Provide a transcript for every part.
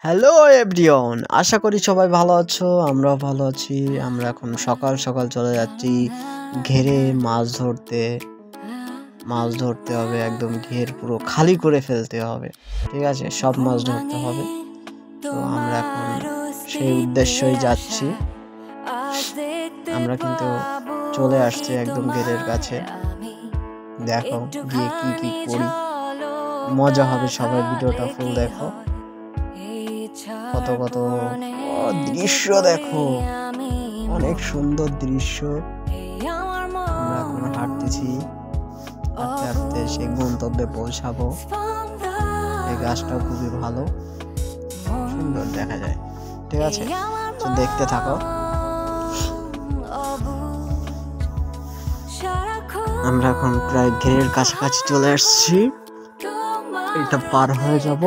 Hello everyone, আশা করি সবাই ভালো আছো। আমরাও ভালো আছি। আমরা এখন সকাল সকাল চলে যাচ্ছি ঘেরে মাছ ধরতে হবে। একদম ঘের পুরো খালি করে ফেলতে হবে, ঠিক আছে? সব মাছ ধরতে হবে। তো আমরা এখন সেই উদ্দেশ্যই যাচ্ছি। আমরা কিন্তু চলে আসছি একদম ঘেরের কাছে। দেখো গিয়ে কি কি করি, মজা হবে। সবাই ভিডিওটা ফুল দেখো। কত কত দৃশ্য দেখো, অনেক সুন্দর দৃশ্য। আমরা এখন হাঁটতেছি, হাঁটতে হাঁটতে সেই গন্তব্যে পৌঁছাবো। এই গাছটা খুবই ভালো, সুন্দর দেখা যায়, ঠিক আছে? তো দেখতে থাকো। আমরা এখন প্রায় ঘেরের কাছাকাছি চলে আসছি। এটা পার হয়ে যাব,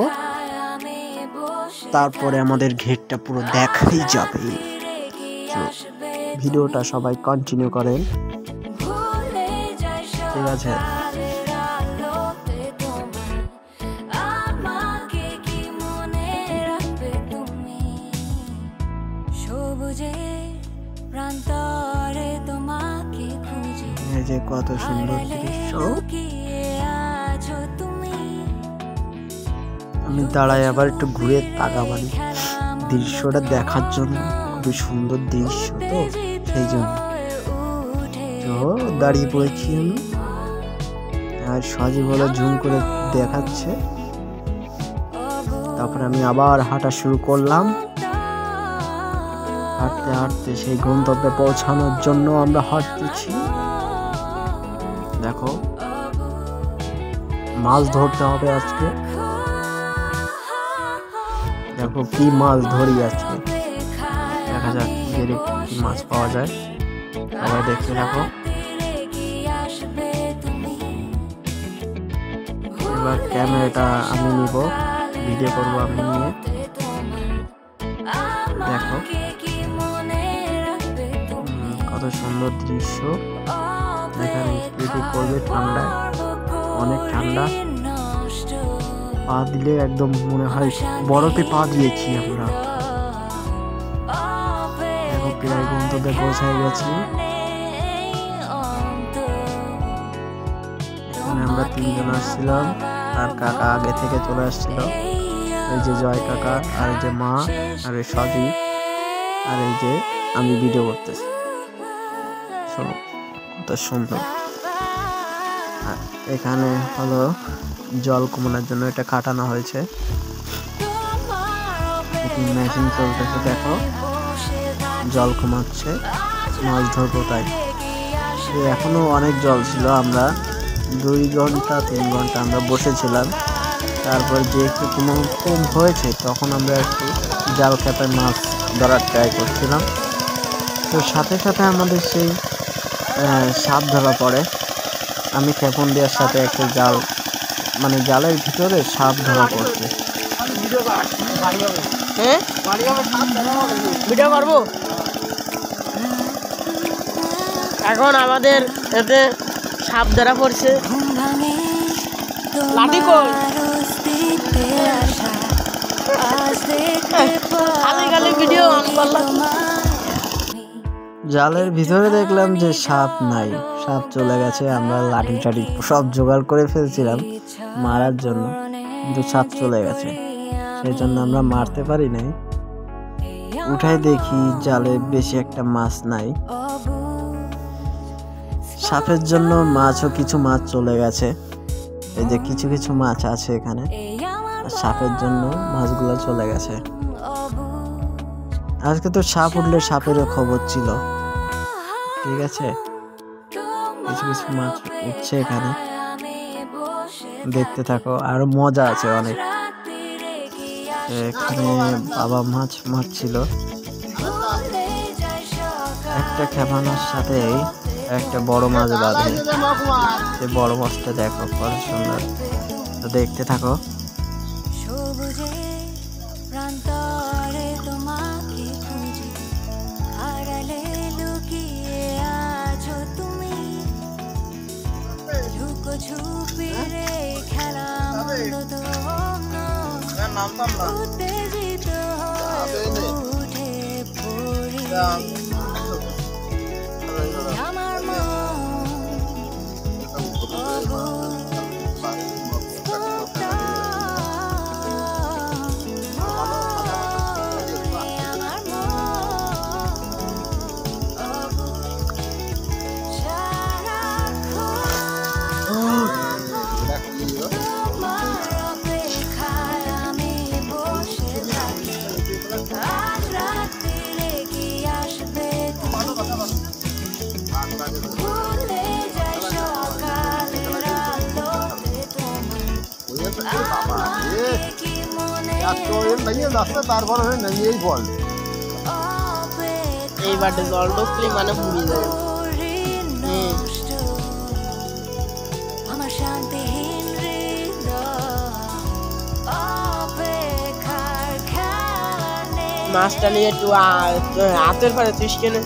তারপরে আমাদের ঘেরটা পুরো দেখাই যাবে। ভিডিওটা সবাই কন্টিনিউ করেন, ঠিক আছে? এই যে কত সুন্দর দৃশ্য। আমি দাঁড়াই আবার একটু ঘুরে তাকাবানি দৃশ্যটা দেখার জন্য। খুবই সুন্দর দৃশ্য, তো সেই জন্য তো দাঁড়িয়ে পড়েছি আমি। আর সজীব বলে জুম করে দেখাচ্ছে। তারপরে আমি আবার হাঁটা শুরু করলাম। হাঁটতে হাঁটতে সেই গন্তব্যে পৌঁছানোর জন্য আমরা হাঁটতেছি। দেখো, মাছ ধরতে হবে আজকে। দেখো কি মাছ ধরি আজকে, দেখা যাক কি মাছ পাওয়া যায়। সবাই দেখতে থাকো। এবার ক্যামেরাটা আমি নিব, ভিডিও করবো আমি নিয়ে। দেখো কত সুন্দর দৃশ্য। এখানে স্পিডে করবে, ঠান্ডায় অনেক ঠান্ডা। পা দিলে একদম মনে হয় বরফে পা দিয়েছি আমরা। দেখো প্রায় গন্তব্যে পৌঁছায় গেছি। এখানে আমরা তিনজন আসছিলাম, আর কাকা আগে থেকে চলে আসছিল। এই যে জয় কাকা, আর এই যে মা, আর এই সজীব, আর এই যে আমি ভিডিও করতেছি। কত সুন্দর। এখানে হলো জল কমানোর জন্য এটা কাটানো হয়েছে। মেশিন চলতেছে, দেখো জল কমাচ্ছে, মাছ ধরবো তাই। এখনো অনেক জল ছিল। আমরা 2 ঘন্টা 3 ঘন্টা আমরা বসেছিলাম। তারপর যে একটু কম হয়েছে, তখন আমরা একটু জাল খেতে মাছ ধরার ট্রাই করছিলাম। তো সাথে সাথে আমাদের সেই সাপ ধরা পড়ে। আমি ক্ষেপণ দেওয়ার সাথে একটা জাল, মানে জালের ভিতরে সাপ ধরা পড়ছে। ভিডিও করবো এখন। আমাদের এতে সাপ ধরা পড়ছে। লাঠি কই? ভিডিও অন করলাম। জালের ভিতরে দেখলাম যে সাপ নাই, সাপ চলে গেছে। আমরা লাঠি টাঠি সব জোগাড় করে ফেলছিলাম মারার জন্য, কিন্তু সাপ চলে গেছে। সেই জন্য আমরা মারতে পারি নাই। উঠাই দেখি জালে বেশি একটা মাছ নাই। সাপের জন্য মাছও কিছু মাছ চলে গেছে। এই যে কিছু কিছু মাছ আছে এখানে, আর সাপের জন্য মাছগুলো চলে গেছে। আজকে তো সাপ উঠলে সাপেরও খবর ছিল, ঠিক আছে? কিছু কিছু মাছ উঠছে এখানে, দেখতে থাকো। আর মজা আছে অনেক। এখানে বাবা মাছ মারছিল। একটা খেপানোর সাথে একটা বড় মাছ বাঁধে। সে বড় মাছটা দেখো কত সুন্দর। তো দেখতে থাকো। এইবারে জল ঢুকলে মানে পুড়ে যাবে। মাছটা নিয়ে একটু হাতের পারে তুই কেনে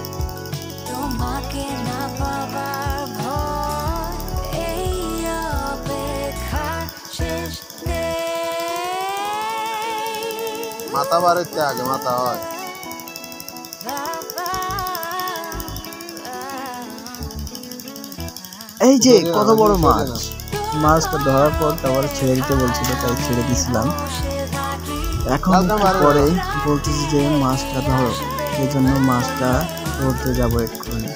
মাথা বাড়িতে আগে মাথা হয়। এই যে কত বড় মাছ, মাছটা ধরার পর তারপরে ছেড়ে দিতে বলছিল, তাই ছেড়ে দিয়েছিলাম। এখন পরে বলতেছি যে মাছটা ধরো, এই জন্য মাছটা ধরতে যাবো এক্ষুনি।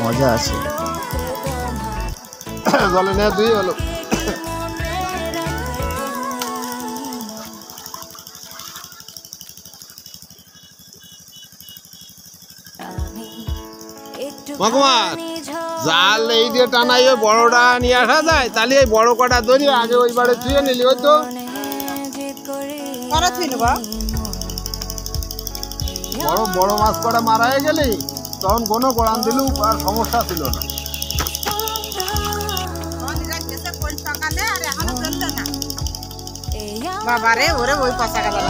মজা আছে। জলে নেওয়া দুই হলো। ভগবান জাল এই দিয়ে টানাই ওই বড়টা নিয়ে আসা যায়, তাহলে এই বড় কটা ধরি আগে ওই বারে ধুয়ে নিলি হয়তো। বড় বড় মাছ কটা মারা হয়ে গেলি তখন কোনো গোড়ান দিলেও আর সমস্যা ছিল না। বাবারে ওরে ওই পচা গেল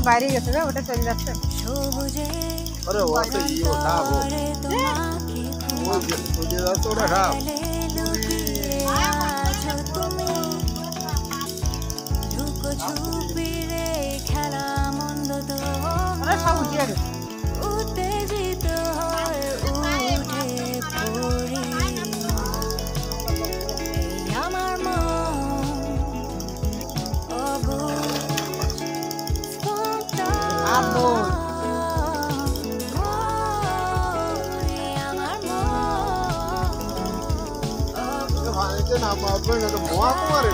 বাইরে গেছে, ওটা চলে যাচ্ছে। আরে ও তো ই ওঠাবো ওই যে যাচ্ছে ওটা খাও। সব উঠিয়ে গেছে। না বাবা তো মোয়া কুমারে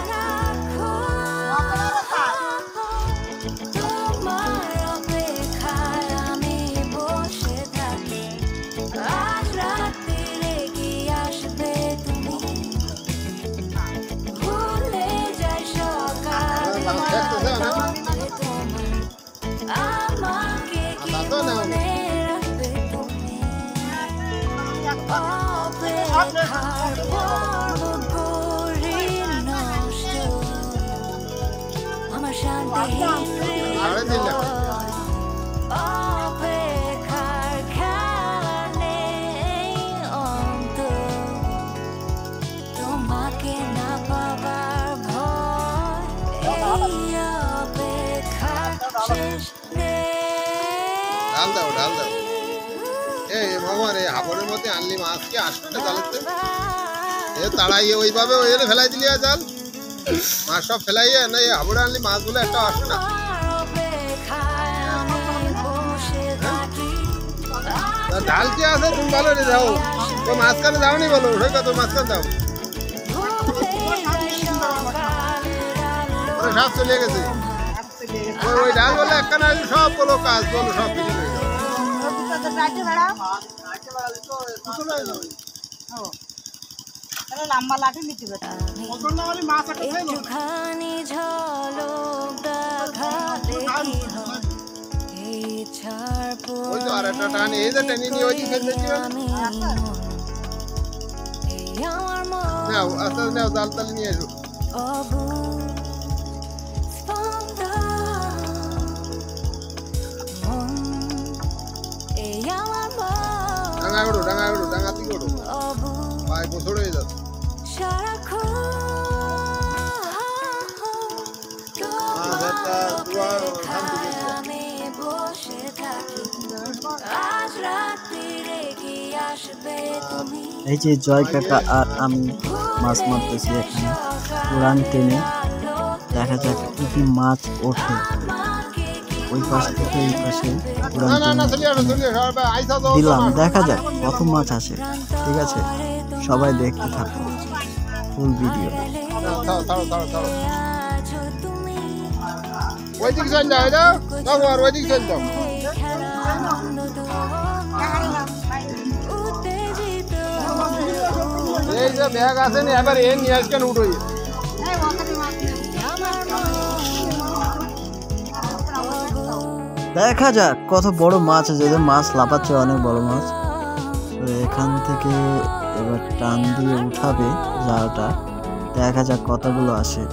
ঢাল দাও। এই ভগবান এই হাবরের মধ্যে আনলি মাছ কি আসবে না জালতে? এ তাড়াইয়ে ওইভাবে ওই ফেলাই দিলি জাল, মাছ সব ফেলাইয়ে না এই হাবরে আনলি মাছগুলো একটা আসবে না। ঢাল কি আছে তুমি ভালো রে যাও, তো মাঝখানে যাও নি বলো ওই কত মাঝখানে যাও। সব চলে গেছে ওই ডাল বলে একখানা সব বলো কাজ বলো সব কিছু হয়ে যাবে। লম্বা লাঠি নিতে একটুখানি ঝলক দেখালে ওই তো আর একটা টান এই যে টেনে নিয়ে ওইদিকে ফেলতে দিও নাও আস্তে নাও জাল তালি নিয়ে এসো ডাঙাতি করো পায়ে গোসল হয়ে যাচ্ছে এই যে জয় কাকা আর আমি মাছ মারতেছি এখানে পুরান টেনে দেখা যাক কি কি মাছ ওঠে ওই পাশ থেকে এই পাশে পুরান টেনে দিলাম দেখা যাক কত মাছ আসে ঠিক আছে সবাই দেখতে থাকুন ফুল ভিডিও ওইদিকে চল যাও এটা বাবু আর ওইদিকে চল যাও এই যে ব্যাগ আছে না এবার এ নিয়ে আসকেন উঠোই দেখা যাক কত বড় মাছ আছে যে মাছ লাফাচ্ছে অনেক বড় মাছ তো এখান থেকে এবার টান দিয়ে উঠাবে জালটা দেখা যাক কতগুলো আসে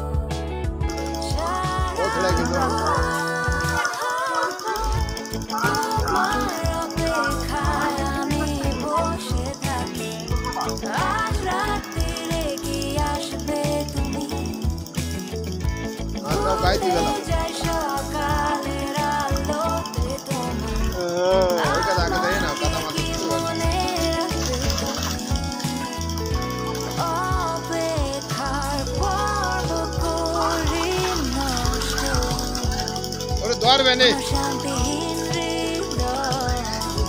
ধরবে নে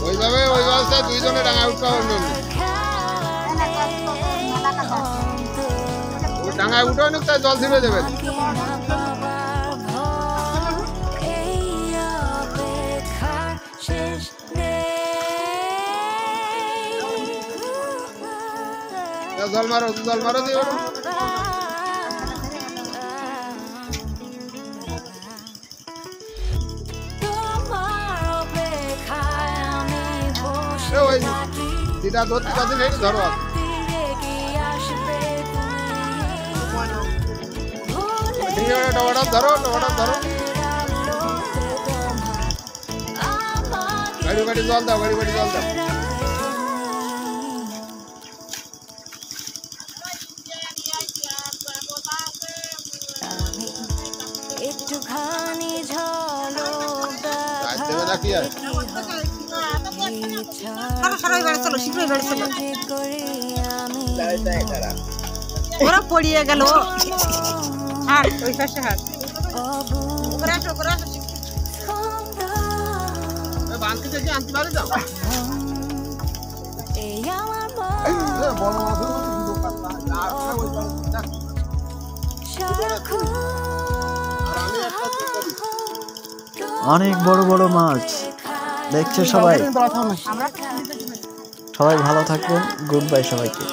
ওইভাবে ওই অবস্থায় দুইজনে ডাঙা উঠতে হবে ডাঙায় উঠে অনেক তাই জল ছিঁড়ে দেবেন জল মারো দিয়ে যেটা ধরতে পারছেন সেটা ধরো ধরো গাড়ি গাড়ি জল দাও গাড়ি গাড়ি জল দাও একটুখানি ঝলক দেবে না কি আর ওরা পড়িয়ে গেল হাত ওই পাশে হাত বালতি থেকে আনতে পারে যাও অনেক বড় বড় মাছ দেখছে সবাই সবাই ভালো থাকবেন গুড বাই সবাইকে